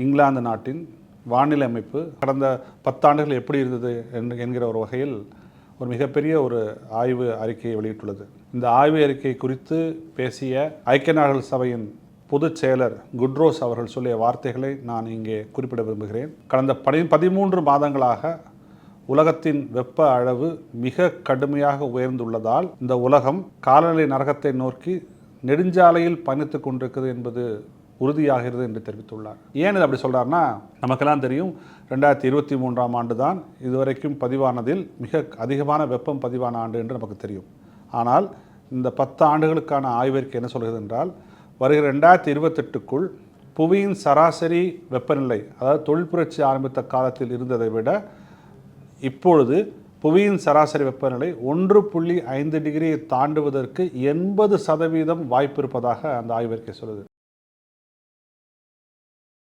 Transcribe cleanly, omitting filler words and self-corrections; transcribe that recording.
இங்கிலாந்து நாட்டின் வானிலை அமைப்பு கடந்த 10 ஆண்டுகள் எப்படி இருந்தது என்கிற ஒரு வகையில் ஒரு மிகப்பெரிய ஒரு ஆய்வு அறிக்கையை வெளியிட்டுள்ளது. இந்த ஆய்வு அறிக்கை குறித்து பேசிய ஐக்கிய நாடுகள் சபையின் பொதுச் செயலர் குட்ரோஸ் அவர்கள் சொல்லிய வார்த்தைகளை நான் இங்கே குறிப்பிட விரும்புகிறேன். கடந்த 13 மாதங்களாக உலகத்தின் வெப்ப அளவு மிக கடுமையாக உயர்ந்துள்ளதால் இந்த உலகம் காலநிலை நரகத்தை நோக்கி நெடுஞ்சாலையில் பயணித்துக் கொண்டிருக்கிறது என்பது உறுதியாகிறது என்று தெரிவித்துள்ளார். ஏன் இது அப்படி சொல்கிறார்னா, நமக்கெல்லாம் தெரியும் 2023ஆம் ஆண்டு தான் இதுவரைக்கும் பதிவானதில் மிக அதிகமான வெப்பம் பதிவான ஆண்டு என்று நமக்கு தெரியும். ஆனால் இந்த 10 ஆண்டுகளுக்கான ஆய்வறிக்கை என்ன சொல்கிறது என்றால், வருகிற 2028க்குள் புவியின் சராசரி வெப்பநிலை, அதாவது தொழில்புரட்சி ஆரம்பித்த காலத்தில் இருந்ததை விட இப்பொழுது புவியின் சராசரி வெப்பநிலை 1.5 டிகிரியை தாண்டுவதற்கு 80% வாய்ப்பு இருப்பதாக அந்த ஆய்வறிக்கை சொல்லுது.